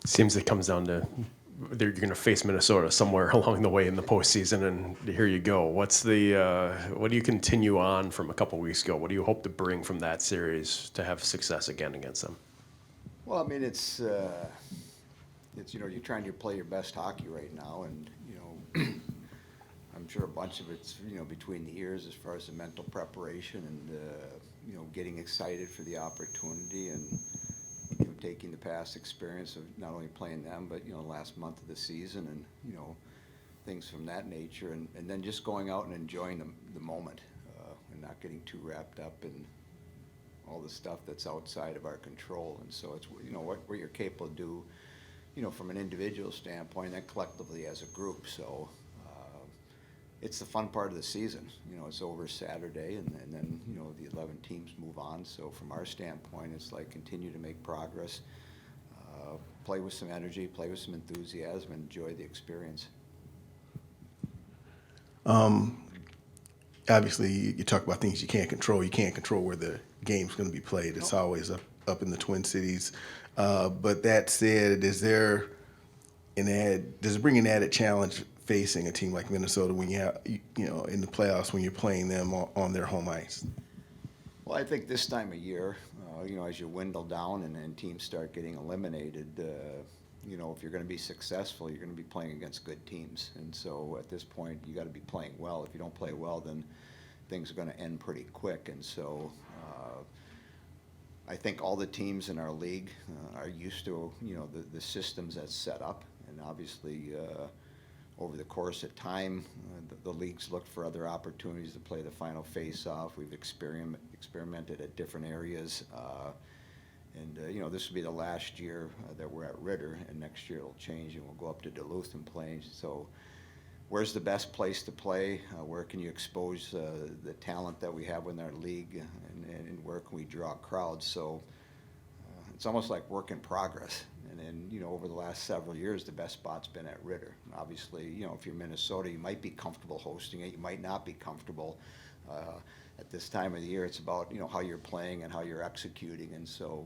Seems it comes down to you're going to face Minnesota somewhere along the way in the postseason, and here you go. What do you continue on from a couple weeks ago? What do you hope to bring from that series to have success again against them? Well, I mean, it's you're trying to play your best hockey right now, and I'm sure a bunch of it's between the ears as far as the mental preparation and getting excited for the opportunity and taking the past experience of not only playing them but last month of the season and things from that nature, and then just going out and enjoying the moment and not getting too wrapped up in all the stuff that's outside of our control. And so it's what you're capable of do from an individual standpoint and then collectively as a group. So it's the fun part of the season. It's over Saturday, and then the 11 teams move on. So from our standpoint, it's like continue to make progress, play with some energy, play with some enthusiasm, and enjoy the experience. Obviously, you talk about things you can't control. You can't control where the game's going to be played. It's always up in the Twin Cities. But that said, does it bring an added challenge facing a team like Minnesota when you have, in the playoffs when you're playing them on their home ice? Well, I think this time of year, as you dwindle down and teams start getting eliminated, if you're going to be successful, you're going to be playing against good teams. And so at this point, you got to be playing well. If you don't play well, then things are going to end pretty quick. And so I think all the teams in our league are used to, the systems that's set up. And obviously, over the course of time, the leagues look for other opportunities to play the final face-off. We've experimented at different areas. This will be the last year that we're at Ritter, and next year it'll change, and we'll go up to Duluth and play. So where's the best place to play? Where can you expose the talent that we have in our league, and where can we draw crowds? So it's almost like work in progress. And then, over the last several years, the best spot's been at Ritter. Obviously, if you're Minnesota, you might be comfortable hosting it. You might not be comfortable. At this time of the year, it's about, how you're playing and how you're executing. And so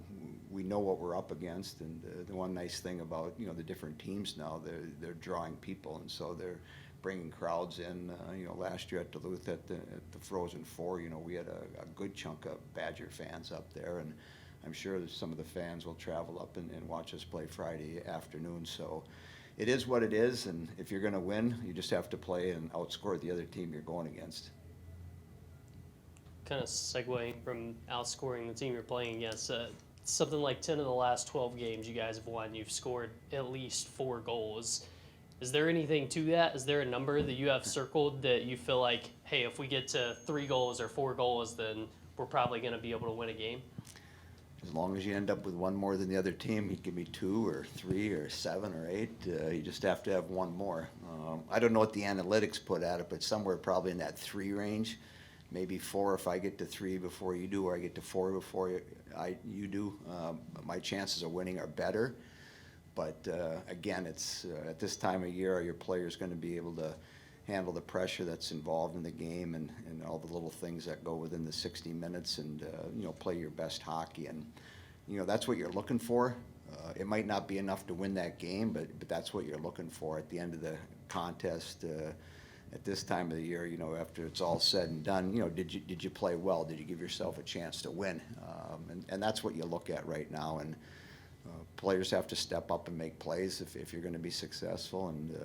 we know what we're up against. And the one nice thing about, the different teams now, they're drawing people. And so they're bringing crowds in. Last year at Duluth at the Frozen Four, we had a good chunk of Badger fans up there. And I'm sure that some of the fans will travel up and watch us play Friday afternoon. So it is what it is, and if you're going to win, you just have to play and outscore the other team you're going against. Kind of segueing from outscoring the team you're playing against, something like 10 of the last 12 games you guys have won, you've scored at least 4 goals. Is there anything to that? Is there a number that you have circled that you feel like, hey, if we get to 3 goals or 4 goals, then we're probably going to be able to win a game? As long as you end up with one more than the other team, you give me 2 or 3 or 7 or 8. You just have to have one more. I don't know what the analytics put at it, but somewhere probably in that 3 range, maybe 4 if I get to 3 before you do, or I get to 4 before you do. My chances of winning are better. But again, it's at this time of year, are your players going to be able to handle the pressure that's involved in the game and all the little things that go within the 60 minutes and, play your best hockey. And, that's what you're looking for. It might not be enough to win that game, but that's what you're looking for at the end of the contest. At this time of the year, after it's all said and done, did you play well? Did you give yourself a chance to win? And that's what you look at right now. And players have to step up and make plays if you're going to be successful. And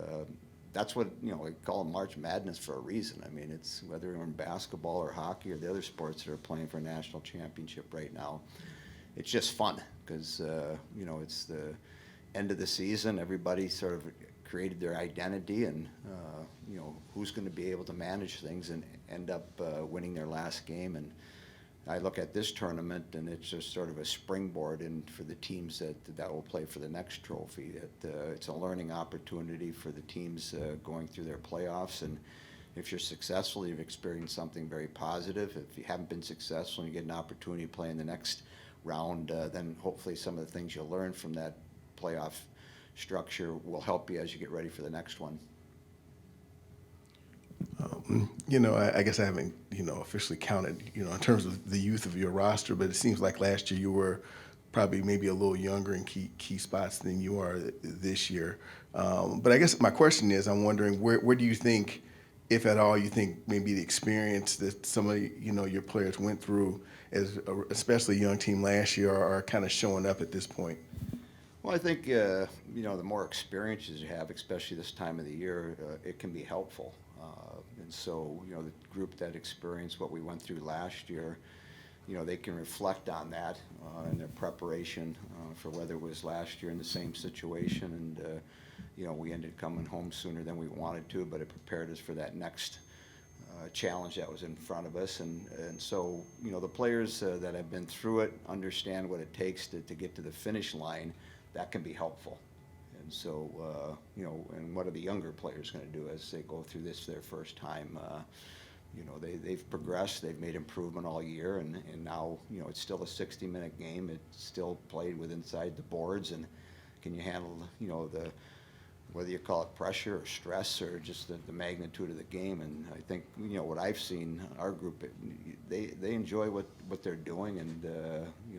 that's what, we call it March Madness for a reason. I mean, it's whether you're in basketball or hockey or the other sports that are playing for a national championship right now. It's just fun because, it's the end of the season. Everybody sort of created their identity and, who's going to be able to manage things and end up winning their last game. And I look at this tournament, and it's just sort of a springboard for the teams that will play for the next trophy. It's a learning opportunity for the teams going through their playoffs. And if you're successful, you've experienced something very positive. If you haven't been successful and you get an opportunity to play in the next round, then hopefully some of the things you'll learn from that playoff structure will help you as you get ready for the next one. I guess I haven't, officially counted, in terms of the youth of your roster, but it seems like last year you were probably maybe a little younger in key spots than you are this year. But I guess my question is, I'm wondering where do you think, if at all, you think maybe the experience that some of your players went through, as especially a young team last year, are kind of showing up at this point? Well, I think the more experiences you have, especially this time of the year, it can be helpful. And so, the group that experienced what we went through last year, they can reflect on that in their preparation for whether it was last year in the same situation, and we ended coming home sooner than we wanted to, but it prepared us for that next challenge that was in front of us. And so, the players that have been through it understand what it takes to get to the finish line. That can be helpful. And so, and what are the younger players going to do as they go through this their first time? They've progressed, they've made improvement all year, and now, it's still a 60-minute game. It's still played with inside the boards, and can you handle, whether you call it pressure or stress or just the magnitude of the game. And I think, what I've seen, our group, they enjoy what they're doing, and,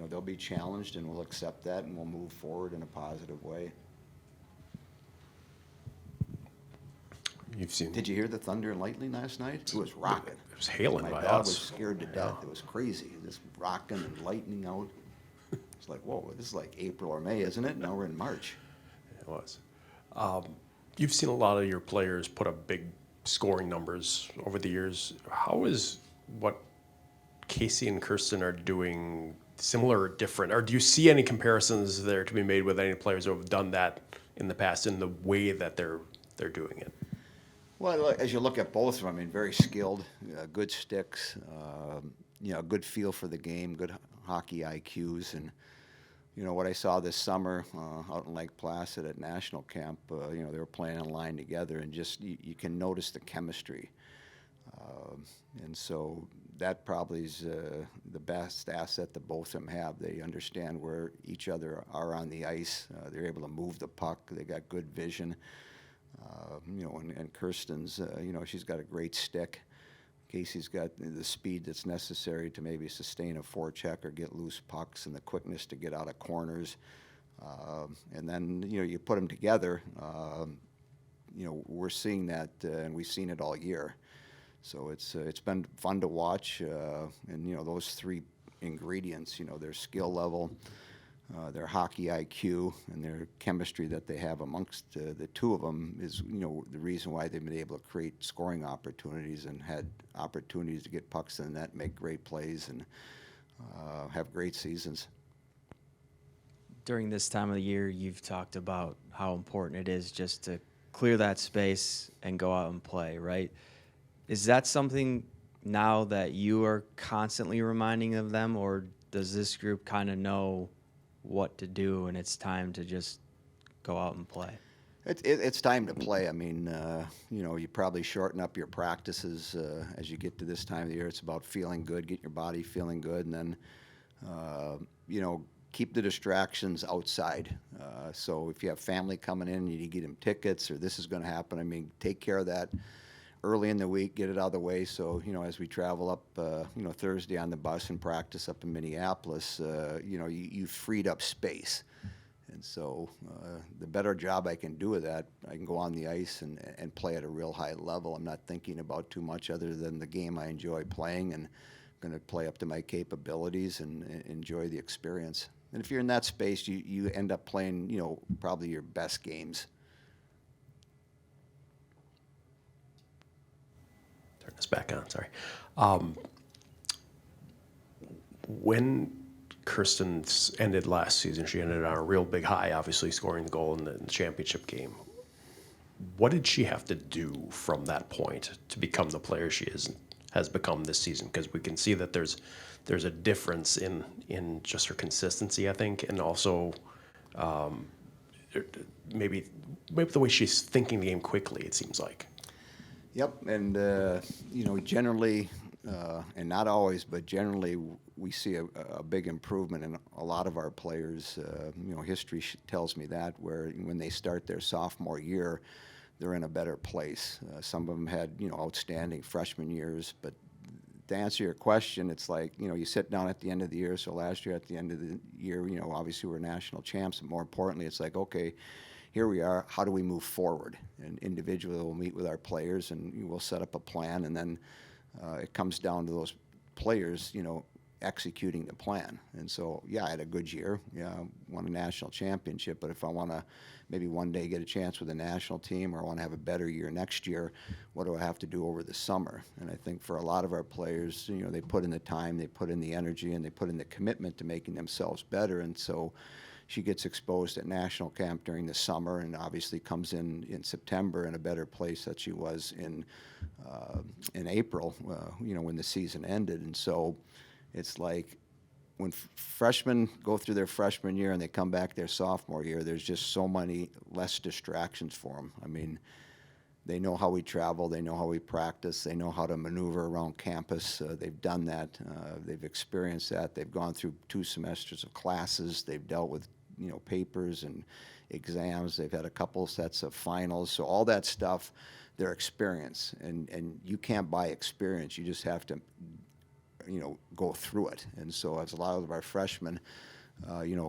they'll be challenged, and we'll accept that, and we'll move forward in a positive way. Did you hear the thunder and lightning last night? It was rocking. It was hailing My by dog us. was scared to death. It was crazy. Just rocking and lightning out. It's like, whoa, this is like April or May, isn't it? Now we're in March. It was. You've seen a lot of your players put up big scoring numbers over the years. How is what Casey and Kirsten are doing similar or different? Or do you see any comparisons there to be made with any players who have done that in the past in the way that they're doing it? Well, as you look at both of them, very skilled, good sticks, good feel for the game, good hockey IQs. And, what I saw this summer out in Lake Placid at national camp, they were playing on line together, and just you can notice the chemistry. And so that probably is the best asset that both of them have. They understand where each other are on the ice. They're able to move the puck. They got good vision. And Kirsten's, she's got a great stick. Casey's got the speed that's necessary to maybe sustain a forecheck or get loose pucks, and the quickness to get out of corners. And then, you put them together, we're seeing that, and we've seen it all year. So it's been fun to watch, and, those three ingredients, their skill level, their hockey IQ, and their chemistry that they have amongst the two of them is, the reason why they've been able to create scoring opportunities and had opportunities to get pucks in the net, make great plays, and have great seasons. During this time of the year, you've talked about how important it is just to clear that space and go out and play, right? Is that something now that you are constantly reminding of them, or does this group kind of know what to do and it's time to just go out and play? It's time to play. You probably shorten up your practices as you get to this time of the year. It's about feeling good, get your body feeling good, and then, keep the distractions outside. So if you have family coming in, you need to get them tickets, or this is going to happen. Take care of that early in the week, get it out of the way. So, as we travel up, Thursday on the bus and practice up in Minneapolis, you freed up space. And so the better job I can do with that, I can go on the ice and play at a real high level. I'm not thinking about too much other than the game I enjoy playing, and I'm going to play up to my capabilities and enjoy the experience. And if you're in that space, you end up playing, probably your best games. Turn this back on, sorry. When Kirsten ended last season, she ended on a real big high, obviously scoring the goal in the championship game. What did she have to do from that point to become the player she has become this season? Because we can see that there's a difference in just her consistency, I think, and also maybe the way she's thinking the game quickly, it seems like. Yep, and generally, and not always, but generally, we see a big improvement in a lot of our players. History tells me that, where when they start their sophomore year, they're in a better place. Some of them had outstanding freshman years, but to answer your question, it's like, you sit down at the end of the year. So last year at the end of the year, obviously we're national champs. And more importantly, it's like, okay, here we are. How do we move forward? And individually, we'll meet with our players and we'll set up a plan. And then it comes down to those players, executing the plan. And so, yeah, I had a good year. Yeah, won a national championship. But if I want to maybe one day get a chance with a national team, or I want to have a better year next year, what do I have to do over the summer? And I think for a lot of our players, they put in the time, they put in the energy, and they put in the commitment to making themselves better. And so she gets exposed at national camp during the summer, and obviously comes in September in a better place that she was in April, when the season ended. And so it's like when freshmen go through their freshman year and they come back their sophomore year, there's just so many less distractions for them. I mean, they know how we travel, they know how we practice, they know how to maneuver around campus. They've done that, they've experienced that. They've gone through 2 semesters of classes. They've dealt with papers and exams. They've had a couple sets of finals. So all that stuff, their experience, and you can't buy experience. You just have to go through it. And so as a lot of our freshmen,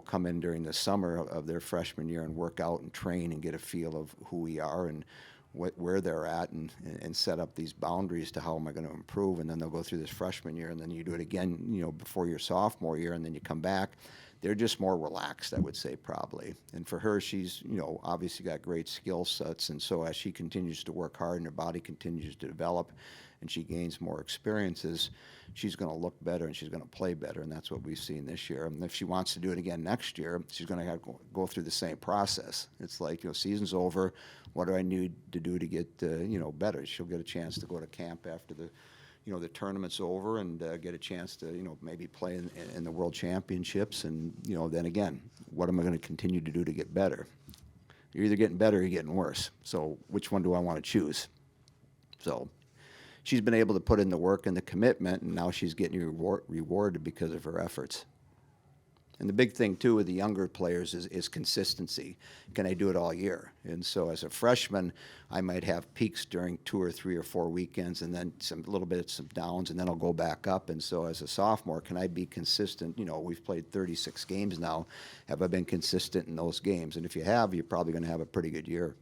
come in during the summer of their freshman year and work out and train and get a feel of who we are and where they're at, and set up these boundaries to how am I going to improve. And then they'll go through this freshman year, and then you do it again, before your sophomore year, and then you come back. They're just more relaxed, I would say, probably. And for her, she's, obviously got great skill sets. And so as she continues to work hard and her body continues to develop and she gains more experiences, she's going to look better and she's going to play better. And that's what we've seen this year. And if she wants to do it again next year, she's going to have to go through the same process. It's like, season's over. What do I need to do to get, better? She'll get a chance to go to camp after the tournament's over and get a chance to, maybe play in the World Championships. And, then again, what am I going to continue to do to get better? You're either getting better or you're getting worse. So which one do I want to choose? So she's been able to put in the work and the commitment, and now she's getting rewarded because of her efforts. And the big thing, too, with the younger players is consistency. Can I do it all year? And so as a freshman, I might have peaks during 2 or 3 or 4 weekends, and then some downs, and then I'll go back up. And so as a sophomore, can I be consistent? We've played 36 games now. Have I been consistent in those games? And if you have, you're probably going to have a pretty good year.